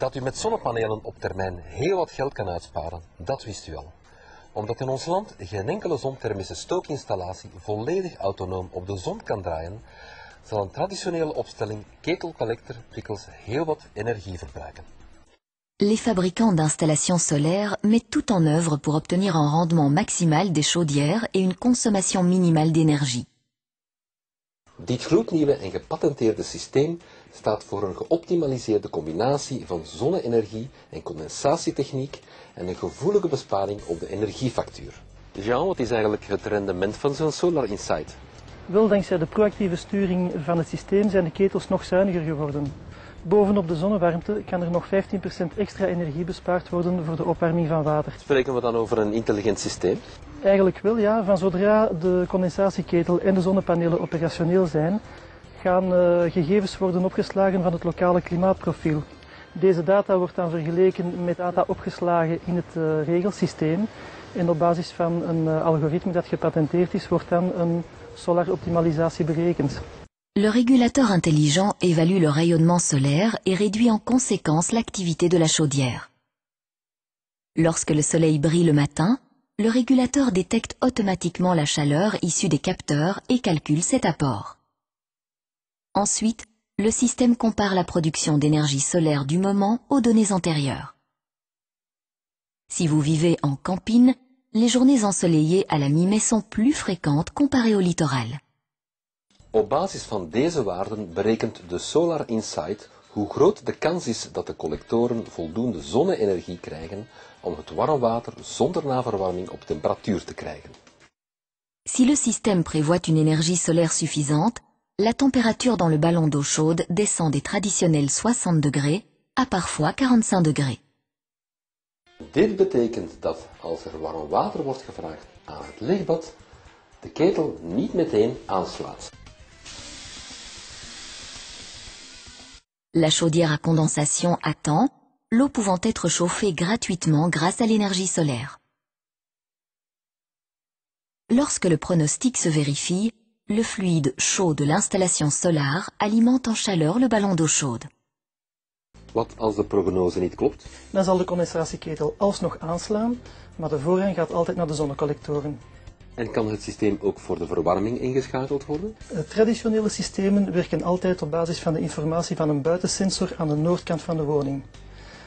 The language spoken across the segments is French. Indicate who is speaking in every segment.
Speaker 1: Dat u met zonnepanelen op termijn heel wat geld kan uitsparen, dat wist u al. Omdat in ons land geen enkele zonthermische stookinstallatie volledig autonoom op de zon kan draaien, zal een traditionele opstelling ketelcollector dikwijls heel wat energie verbruiken.
Speaker 2: Les fabricants d'installations solaires mettent tout en œuvre pour obtenir un rendement maximal des chaudières et une consommation minimale d'énergie.
Speaker 1: Dit gloednieuwe en gepatenteerde systeem staat voor een geoptimaliseerde combinatie van zonne-energie en condensatietechniek en een gevoelige besparing op de energiefactuur. Jean, wat is eigenlijk het rendement van zo'n Solar Insight?
Speaker 3: Wel, dankzij de proactieve sturing van het systeem zijn de ketels nog zuiniger geworden. Bovenop de zonnewarmte kan er nog 15% extra energie bespaard worden voor de opwarming van water.
Speaker 1: Spreken we dan over een intelligent systeem?
Speaker 3: Eigenlijk wel, ja. Van zodra de condensatieketel en de zonnepanelen operationeel zijn, gaan gegevens worden opgeslagen van het lokale klimaatprofiel. Deze data wordt dan vergeleken met data opgeslagen in het regelsysteem. En op basis van een algoritme dat gepatenteerd is, wordt dan een solaroptimalisatie berekend.
Speaker 2: Le régulateur intelligent évalue le rayonnement solaire et réduit en conséquence l'activité de la chaudière. Lorsque le soleil brille le matin, le régulateur détecte automatiquement la chaleur issue des capteurs et calcule cet apport. Ensuite, le système compare la production d'énergie solaire du moment aux données antérieures. Si vous vivez en campine, les journées ensoleillées à la mi-mai sont plus fréquentes comparées au littoral.
Speaker 1: Op basis van deze waarden berekent de Solar Insight hoe groot de kans is dat de collectoren voldoende zonne-energie krijgen om het warm water zonder naverwarming op temperatuur te krijgen.
Speaker 2: Si le système prévoit une énergie solaire suffisante, la température dans le ballon d'eau chaude descend des traditionnels 60 degrés à parfois 45 degrés.
Speaker 1: Dit betekent dat als er warm water wordt gevraagd aan het lichtbad, de ketel niet meteen aanslaat.
Speaker 2: La chaudière à condensation attend, l'eau pouvant être chauffée gratuitement grâce à l'énergie solaire. Lorsque le pronostic se vérifie, le fluide chaud de l'installation solaire alimente en chaleur le ballon d'eau chaude.
Speaker 1: Wat als de prognose niet klopt?
Speaker 3: Dan zal de condensatieketel alsnog aanslaan, maar de voorrang gaat altijd naar de zonnecollectoren.
Speaker 1: En kan het systeem ook voor de verwarming ingeschakeld worden?
Speaker 3: Traditionele systemen werken altijd op basis van de informatie van een buitensensor aan de noordkant van de woning.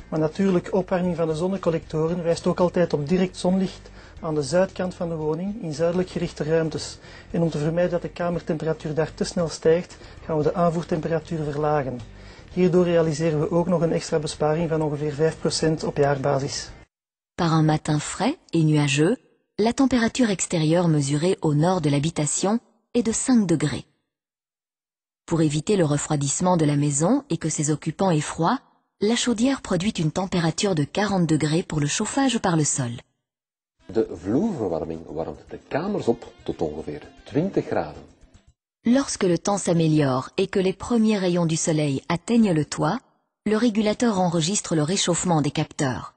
Speaker 3: Maar natuurlijk, opwarming van de zonnecollectoren wijst ook altijd op direct zonlicht aan de zuidkant van de woning in zuidelijk gerichte ruimtes. En om te vermijden dat de kamertemperatuur daar te snel stijgt, gaan we de aanvoertemperatuur verlagen. Hierdoor realiseren we ook nog een extra besparing van ongeveer 5% op jaarbasis.
Speaker 2: Par un matin frais et nuageux, la température extérieure mesurée au nord de l'habitation est de 5 degrés. Pour éviter le refroidissement de la maison et que ses occupants aient froid, la chaudière produit une température de 40 degrés pour le chauffage par le sol.
Speaker 1: De vloerverwarming warmt de kamers op tot ongeveer 20 graden.
Speaker 2: Lorsque le temps s'améliore et que les premiers rayons du soleil atteignent le toit, le régulateur enregistre le réchauffement des capteurs.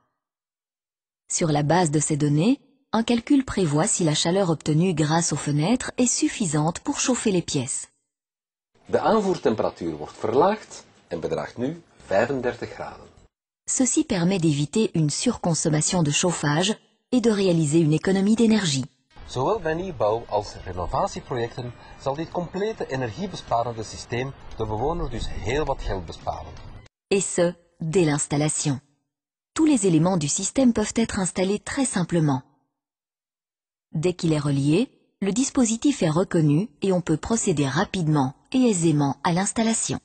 Speaker 2: Sur la base de ces données, un calcul prévoit si la chaleur obtenue grâce aux fenêtres est suffisante pour chauffer les pièces.
Speaker 1: De aanvoertemperatuur wordt verlaagd en bedraagt nu 35 graden.
Speaker 2: Ceci permet d'éviter une surconsommation de chauffage et de réaliser une économie d'énergie.
Speaker 1: Zowel bij nieuwbouw als renovatieprojecten zal dit complete energiebesparende systeem de bewoner dus heel wat geld besparen.
Speaker 2: Et ce, dès l'installation. Tous les éléments du système peuvent être installés très simplement. Dès qu'il est relié, le dispositif est reconnu et on peut procéder rapidement et aisément à l'installation.